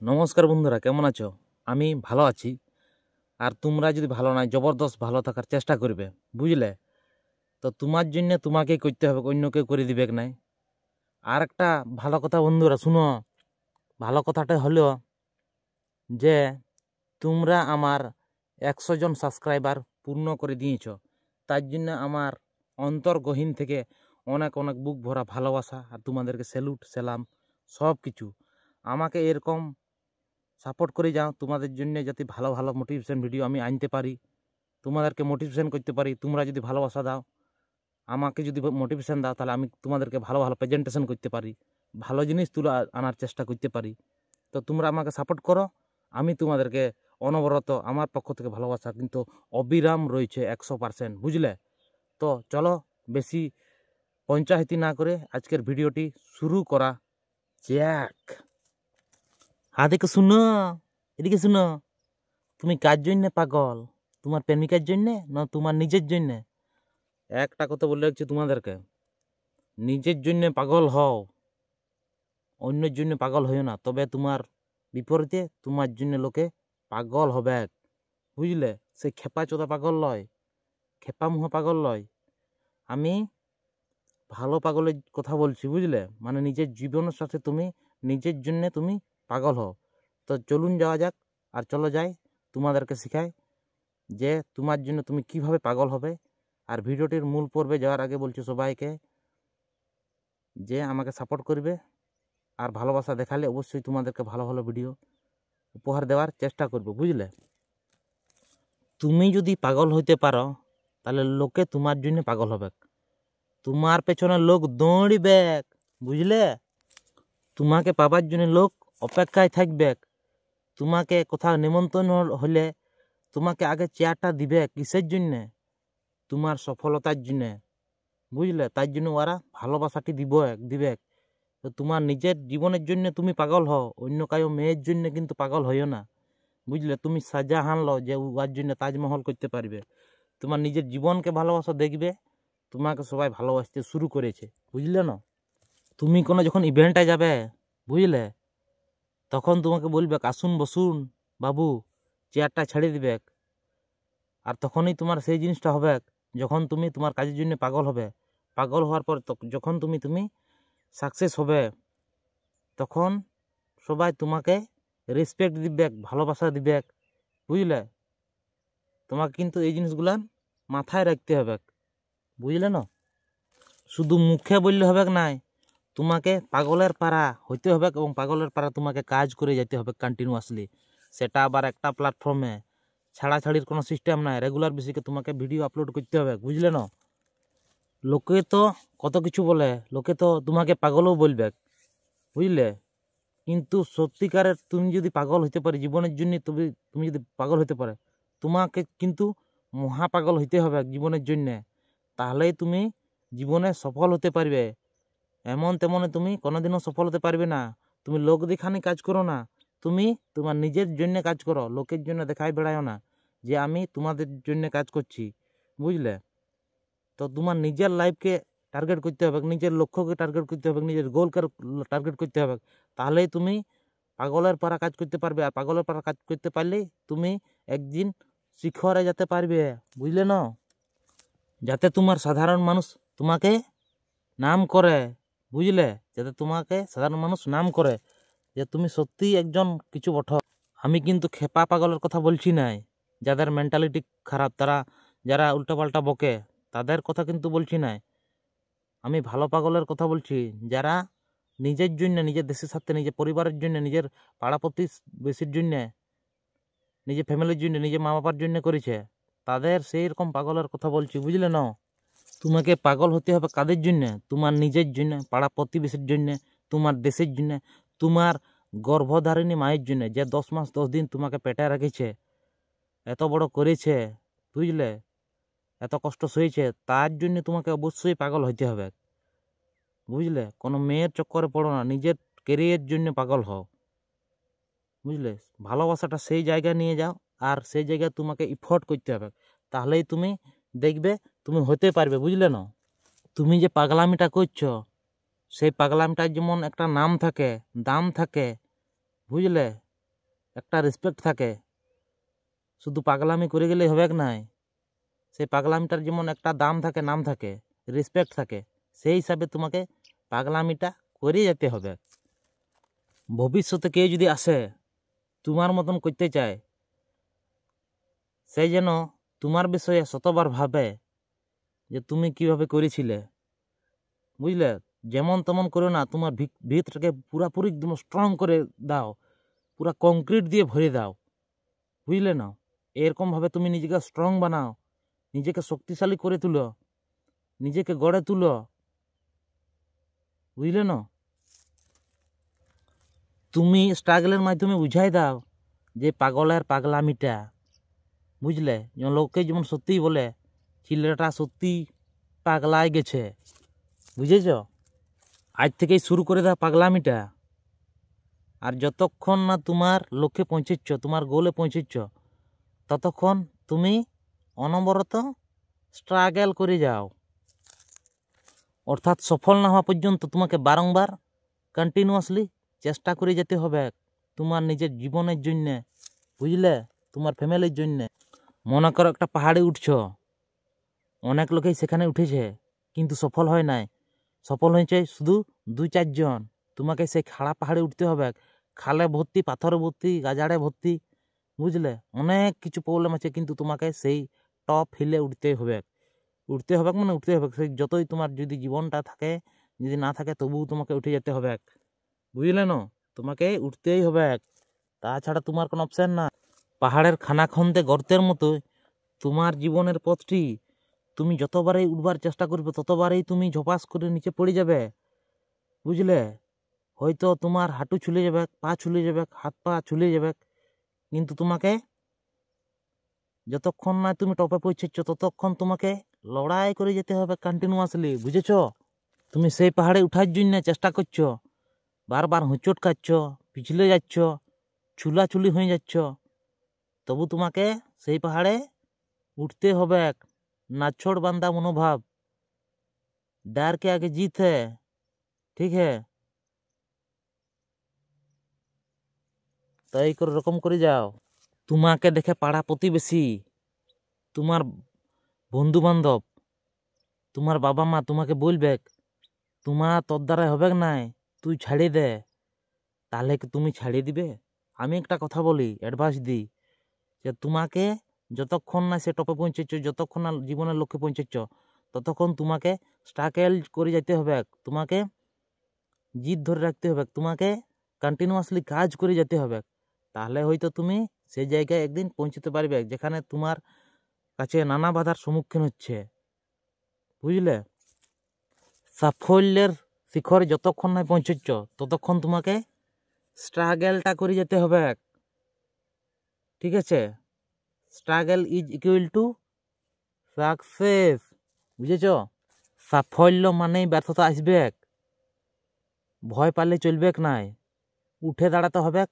নমস্কার বন্ধুরা, কেমন আছো? আমি ভালো আছি। আর তোমরা যদি ভালো নাই, জবরদস্ত ভালো থাকার চেষ্টা করবে, বুঝলে? তো তোমার জন্য তোমাকেই করতে হবে, অন্য কেউ করে দিবে নাই। আর একটা ভালো কথা বন্ধুরা শুনো, ভালো কথাটা হলো যে তোমরা আমার 100 জন সাবস্ক্রাইবার পূর্ণ করে দিয়েছো। তার জন্য আমার অন্তর্গহীন থেকে অনেক অনেক বুক ভরা ভালোবাসা, আর তোমাদেরকে স্যালুট সালাম সব কিছু। আমাকে এরকম সাপোর্ট করে যাও, তোমাদের জন্য যাতে ভালো ভালো মোটিভেশন ভিডিও আমি আনতে পারি, তোমাদেরকে মোটিভেশন করতে পারি। তোমরা যদি ভালোবাসা দাও, আমাকে যদি মোটিভেশন দাও, তাহলে আমি তোমাদেরকে ভালো ভালো প্রেজেন্টেশন করতে পারি, ভালো জিনিস তুলে আনার চেষ্টা করতে পারি। তো তোমরা আমাকে সাপোর্ট করো, আমি তোমাদেরকে অনবরত আমার পক্ষ থেকে ভালোবাসা কিন্তু অবিরাম রয়েছে 100%, বুঝলে? তো চলো বেশি পঞ্চায়েতি না করে আজকের ভিডিওটি শুরু করা যাক। এদিকে শুনো, এদিকে শুনো। তুমি কার জন্যে পাগল? তোমার প্রেমিকার জন্যে না তোমার নিজের জন্যে? একটা কথা বলে রাখছি তোমাদেরকে, নিজের জন্যে পাগল হও, অন্যের জন্য পাগল হইও না। তবে তোমার বিপরীতে তোমার জন্য লোকে পাগল হবে, বুঝলে? সে খেপা চোদা পাগল লয়, খেপা মুহা পাগল লয়। আমি ভালো পাগলের কথা বলছি, বুঝলে? মানে নিজের জীবনের সাথে তুমি নিজের জন্যে তুমি পাগল হও। তো চলুন যাওয়া যাক, আর চলো যাই তোমাদেরকে শিখাই যে তোমার জন্য তুমি কিভাবে পাগল হবে। আর ভিডিওটির মূল পর্বে যাওয়ার আগে বলছি সবাইকে যে আমাকে সাপোর্ট করবে, আর ভালোবাসা দেখালে অবশ্যই তোমাদেরকে ভালো ভালো ভিডিও উপহার দেওয়ার চেষ্টা করব, বুঝলে? তুমি যদি পাগল হইতে পারো, তাহলে লোকে তোমার জন্য পাগল হবে, তোমার পেছনে লোক দৌড়িবে, বুঝলে? তোমাকে পাবার জন্য লোক অপেক্ষায় থাকবে। তোমাকে কোথাও নিমন্ত্রণ হলে তোমাকে আগে চেয়ারটা দিবে কিসের জন্যে? তোমার সফলতার জন্যে, বুঝলে? তার জন্য ওরা ভালোবাসাটি দিবে। তো তোমার নিজের জীবনের জন্য তুমি পাগল হও, অন্য কারো মেয়ের জন্য কিন্তু পাগল হইও না, বুঝলে? তুমি শাহজাহান লো যে ওর জন্য তাজমহল করতে পারবে। তোমার নিজের জীবনকে ভালোবাসা দেখবে, তোমাকে সবাই ভালোবাসতে শুরু করেছে, বুঝলে না? তুমি কোনো যখন ইভেন্টে যাবে, বুঝলে, তখন তোমাকে বলবে আসুন বসুন বাবু, চেয়ারটা ছেড়ে দিবে। আর তখনই তোমার সেই জিনিসটা হবে যখন তুমি তোমার কাজের জন্য পাগল হবে। পাগল হওয়ার পর যখন তুমি সাকসেস হবে, তখন সবাই তোমাকে রেসপেক্ট দিবে, ভালোবাসা দিবে, বুঝলে? তোমাকে কিন্তু এই জিনিসগুলা মাথায় রাখতে হবে, বুঝলে না? শুধু মুখে বললে হবে নাই, তোমাকে পাগলের পাড়া হইতে হবে, এবং পাগলের পাড়া তোমাকে কাজ করে যেতে হবে কন্টিনিউয়াসলি। সেটা আবার একটা প্ল্যাটফর্মে, ছাড়াছাড়ির কোনো সিস্টেম নাই, রেগুলার বেসিকে তোমাকে ভিডিও আপলোড করতে হবে, বুঝলে না? লোকে তো কত কিছু বলে, লোকে তো তোমাকে পাগলও বলবে, বুঝলে? কিন্তু সত্যিকারের তুমি যদি পাগল হইতে পারে জীবনের জন্য, তুমি যদি পাগল হইতে পারে, তোমাকে কিন্তু মহা পাগল হইতে হবে জীবনের জন্য। তাহলেই তুমি জীবনে সফল হতে পারবে। এমন তেমনে তুমি কোনোদিনও সফল হতে পারবে না। তুমি লোক দেখানি কাজ করো না, তুমি তোমার নিজের জন্য কাজ করো, লোকের জন্য দেখাই বেড়ায়ও না যে আমি তোমাদের জন্য কাজ করছি, বুঝলে? তো তোমার নিজের লাইফকে টার্গেট করতে হবে, নিজের লক্ষ্যকে টার্গেট করতে হবে, নিজের গোলকে টার্গেট করতে হবে। তাহলেই তুমি পাগলের পাড়া কাজ করতে পারবে। আর পাগলের পাড়া কাজ করতে পারলেই তুমি একদিন শিখরে যেতে পারবে, বুঝলে না? যাতে তোমার সাধারণ মানুষ তোমাকে নাম করে, বুঝলে? যাতে তোমাকে সাধারণ মানুষ নাম করে যে তুমি সত্যিই একজন কিছু বঠো। আমি কিন্তু খেপা পাগলের কথা বলছি নাই, যাদের মেন্টালিটি খারাপ, যারা উল্টাপাল্টা বকে, তাদের কথা কিন্তু বলছি নাই। আমি ভালো পাগলের কথা বলছি, যারা নিজের জন্য, নিজের দেশের সাথে, নিজের পরিবারের জন্য, নিজের পাড়া প্রতিবেশীর জন্য, নিজের ফ্যামিলির জন্য, নিজের মা বাবার জন্য করেছে, তাদের সেই রকম পাগলের কথা বলছি, বুঝলে না? তোমাকে পাগল হতে হবে কাদের জন্য? তোমার নিজের জন্য, পাড়া প্রতিবেশীর জন্য, তোমার দেশের জন্য, তোমার গর্ভধারিণী মায়ের জন্য, যে 10 মাস 10 দিন তোমাকে পেটে রেখেছে, এত বড় করেছে, বুঝলে? এত কষ্ট সয়েছে, তার জন্য তোমাকে অবশ্যই পাগল হইতে হবে, বুঝলে? কোনো মেয়ের চক্করে পড়ো না, নিজের কেরিয়ারের জন্য পাগল হও, বুঝলে? ভালোবাসাটা সেই জায়গায় নিয়ে যাও, আর সেই জায়গায় তোমাকে ইফোর্ট করতে হবে, তাহলেই তুমি দেখবে তুমি হতে পারবে, বুঝলে না? তুমি যে পাগলামিটা করছো, সেই পাগলামিটার যেমন একটা নাম থাকে, দাম থাকে, বুঝলে? একটা রেসপেক্ট থাকে। শুধু পাগলামি করে গেলেই হবে নাই, সেই পাগলামিটার যেমন একটা দাম থাকে, নাম থাকে, রেসপেক্ট থাকে, সেই হিসাবে তোমাকে পাগলামিটা করে যেতে হবে। ভবিষ্যতে কেউ যদি আসে তোমার মতন করতে চায়, সেই যেন তোমার বিষয়ে শতবার ভাবে যে তুমি কিভাবে করেছিলে, বুঝলে। যেমন তেমন করো না, তোমার ভিতটাকে পুরাপুরি একদম স্ট্রং করে দাও, পুরা কংক্রিট দিয়ে ভরে দাও, বুঝলে না। এরকমভাবে তুমি নিজেকে স্ট্রং বানাও, নিজেকে শক্তিশালী করে তুলো, নিজেকে গড়ে তুলো, বুঝলে না। তুমি স্ট্রাগলের মাধ্যমে বুঝাই দাও যে পাগলের পাগলামিটা, বুঝলে। লোকে যেমন সত্যিই বলে ছেলেটা সত্যি পাগলায় গেছে, বুঝেছ। আজ থেকেই শুরু করে দাও পাগলামিটা। আর যতক্ষণ না তোমার লক্ষ্যে পৌঁছেছ, তোমার গোলে পৌঁছেছ, ততক্ষণ তুমি অনবরত স্ট্রাগল করে যাও। অর্থাৎ সফল না হওয়া পর্যন্ত তোমাকে বারংবার কন্টিনিউয়াসলি চেষ্টা করে যেতে হবে, তোমার নিজের জীবনের জন্যে, বুঝলে, তোমার ফ্যামিলির জন্যে। মনে করো একটা পাহাড়ে উঠছ, অনেক লোকেই সেখানে উঠেছে কিন্তু সফল হয় নাই, সফল হয়েছে শুধু 2-4 জন। তোমাকে সেই খাড়া পাহাড়ে উঠতে হবে, খালে ভর্তি, পাথরে ভর্তি, গাজাড়ে ভর্তি, বুঝলে। অনেক কিছু প্রবলেম আছে, কিন্তু তোমাকে সেই টপ হিলে উঠতে হবে। উঠতে হবে মানে উঠতে হবে, সেই যতই তোমার যদি জীবনটা থাকে, যদি না থাকে, তবুও তোমাকে উঠে যেতে হবে, বুঝলে না। তোমাকে উঠতেই হবে, তাছাড়া তোমার কোনো অপশান না। পাহাড়ের খানাখন্দে গর্তের মতো তোমার জীবনের পথটি, তুমি যতবারই উঠবার চেষ্টা করবে ততবারই তুমি ঝপাস করে নিচে পড়ে যাবে, বুঝলে। হয়তো তোমার হাঁটু ছুলে যাবে, পা ছুলে যাবে, হাত পা ছুলে যাবে, কিন্তু তোমাকে যতক্ষণ না তুমি টপে পৌঁছেছ ততক্ষণ তোমাকে লড়াই করে যেতে হবে কন্টিনিউয়াসলি, বুঝেছ। তুমি সেই পাহাড়ে উঠার জন্য চেষ্টা করছো, বারবার হোঁচট খাচ্ছ, পিছলে যাচ্ছ, ছুলাছুলি হয়ে যাচ্ছ, তবু তোমাকে সেই পাহাড়ে উঠতে হবে। নাছোড় বান্দা मनोभाव, डर के आगे जीत है, ठीक है। তো এই রকম করে যাও। তোমাকে দেখে পাড়া প্রতিবেশী, তোমার বন্ধু বান্ধব, তোমার বাবা মা তোমাকে বলবে তোর দ্বারা হবে নাই, তুই ছাড়িয়ে দে। তাহলে কি তুমি ছাড়িয়ে দিবে? আমি একটা কথা বলি, অ্যাডভাইস দিই, যে তোমাকে যতক্ষণ না সে টপে পৌঁছেছ, যতক্ষণ না জীবনের লক্ষ্যে পৌঁছেছ, ততক্ষণ তোমাকে স্ট্রাগল করে যেতে হবে, তোমাকে জিদ ধরে রাখতে হবে, তোমাকে কন্টিনিউয়াসলি কাজ করে যেতে হবে। তাহলে হয়তো তুমি সেই জায়গায় একদিন পৌঁছতে পারবে যেখানে তোমার কাছে নানা বাধার সম্মুখীন হচ্ছে, বুঝলে। সাফল্যের শিখরে যতক্ষণ না পৌঁছচ্ছ ততক্ষণ তোমাকে স্ট্রাগলটা করে যেতে হবে, ঠিক আছে। Struggle is equal to success, বুঝেছ। সাফল্য মানেই ব্যর্থতা আসবে, ভয় পালে চলবে নাই, উঠে দাঁড়াতে হবে।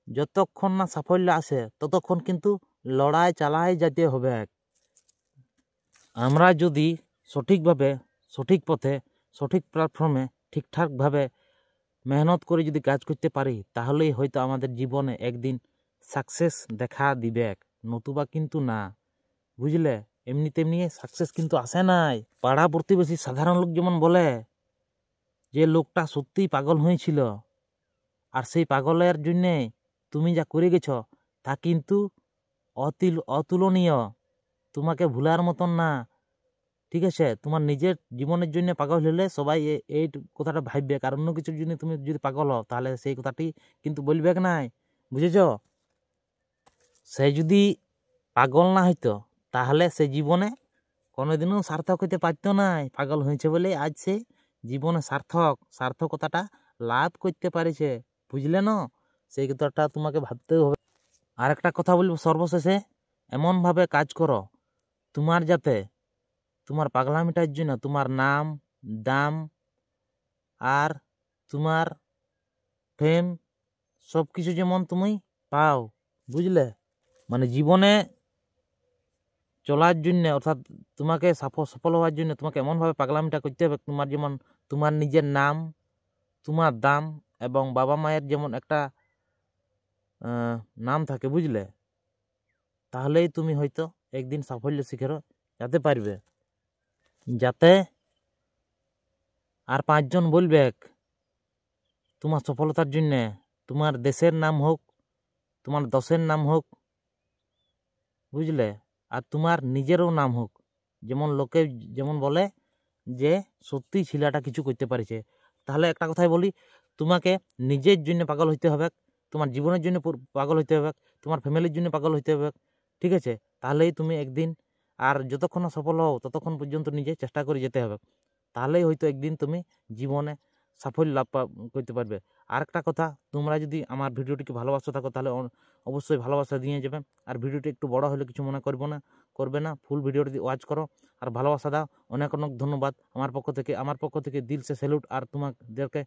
যতক্ষণ না সাফল্য আসে ততক্ষণ কিন্তু লড়াই চালাই যেতে হবে। আমরা যদি সঠিকভাবে, সঠিক পথে, সঠিক প্ল্যাটফর্মে ঠিকঠাকভাবে মেহনত করে যদি কাজ করতে পারি, তাহলেই হয়তো আমাদের জীবনে একদিন সাকসেস দেখা দিবে, নতুবা কিন্তু না, বুঝলে। এমনি তেমনি সাকসেস কিন্তু আসে নাই। পাড়া প্রতিবেশী সাধারণ লোক যেমন বলে যে লোকটা সত্যিই পাগল হয়েছিল, আর সেই পাগলের জন্যে তুমি যা করে গেছ তা কিন্তু অতুলনীয়, তোমাকে ভুলার মতন না, ঠিক আছে। তোমার নিজের জীবনের জন্য পাগল হলে সবাই এই কথাটা ভাববে, আর অন্য কিছুর জন্য তুমি যদি পাগল হও তাহলে সেই কথাটি কিন্তু বলবে নাই, বুঝেছ। সে যদি পাগল না হইতো তাহলে সে জীবনে কোনোদিনও সার্থক হইতে পারতো নাই। পাগল হয়েছে বলে আজ সে জীবনে সার্থকতাটা লাভ করতে পারেছে, বুঝলে না। সেই কথাটা তোমাকে ভাবতে হবে। আর একটা কথা বলবো সর্বশেষে, এমনভাবে কাজ করো তোমার যাতে তোমার পাগলামিটার জন্য তোমার নাম, দাম আর তোমার ফেম সব কিছু যেমন তুমি পাও, বুঝলে। মানে জীবনে চলার জন্য, অর্থাৎ তোমাকে সফল হওয়ার জন্য তোমাকে এমনভাবে পাগলামিটা করতে হবে, তোমার যেমন তোমার নিজের নাম, তোমার দাম এবং বাবা মায়ের যেমন একটা নাম থাকে, বুঝলে, তাহলেই তুমি হয়তো একদিন সাফল্য শিখরে যেতে পারবে। যাতে আর 5 জন বলবে তোমার সফলতার জন্য, তোমার দেশের নাম হোক, তোমার দশের নাম হোক, বুঝলে, আর তোমার নিজেরও নাম হোক। যেমন লোকে যেমন বলে যে সত্যি ছেলেটা কিছু করতে পারছে। তাহলে একটা কথাই বলি, তোমাকে নিজের জন্য পাগল হইতে হবে, তোমার জীবনের জন্য পাগল হইতে হবে, তোমার ফ্যামিলির জন্য পাগল হইতে হবে, ঠিক আছে? তাহলেই তুমি একদিন, আর যতক্ষণ না সফল হও ততক্ষণ পর্যন্ত নিজে চেষ্টা করে যেতে হবে। তাহলেই হয়তো একদিন তুমি জীবনে সাফল্য লাভ করতে পারবে। আর একটা কথা, তোমরা যদি আমার ভিডিওটিকে ভালোবাসতে থাকো তাহলে অবশ্যই ভালোবাসা দিয়ে যাবে। আর ভিডিওটি একটু বড় হলে কিছু মনে করবে না, ফুল ভিডিওটি ওয়াচ করো আর ভালোবাসা দাও। অনেক অনেক ধন্যবাদ আমার পক্ষ থেকে দিল সে স্যালুট, আর তোমাদেরকে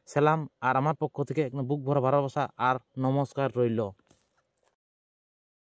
সালাম, আর আমার পক্ষ থেকে একদম বুক ভরা ভালোবাসা আর নমস্কার রইল।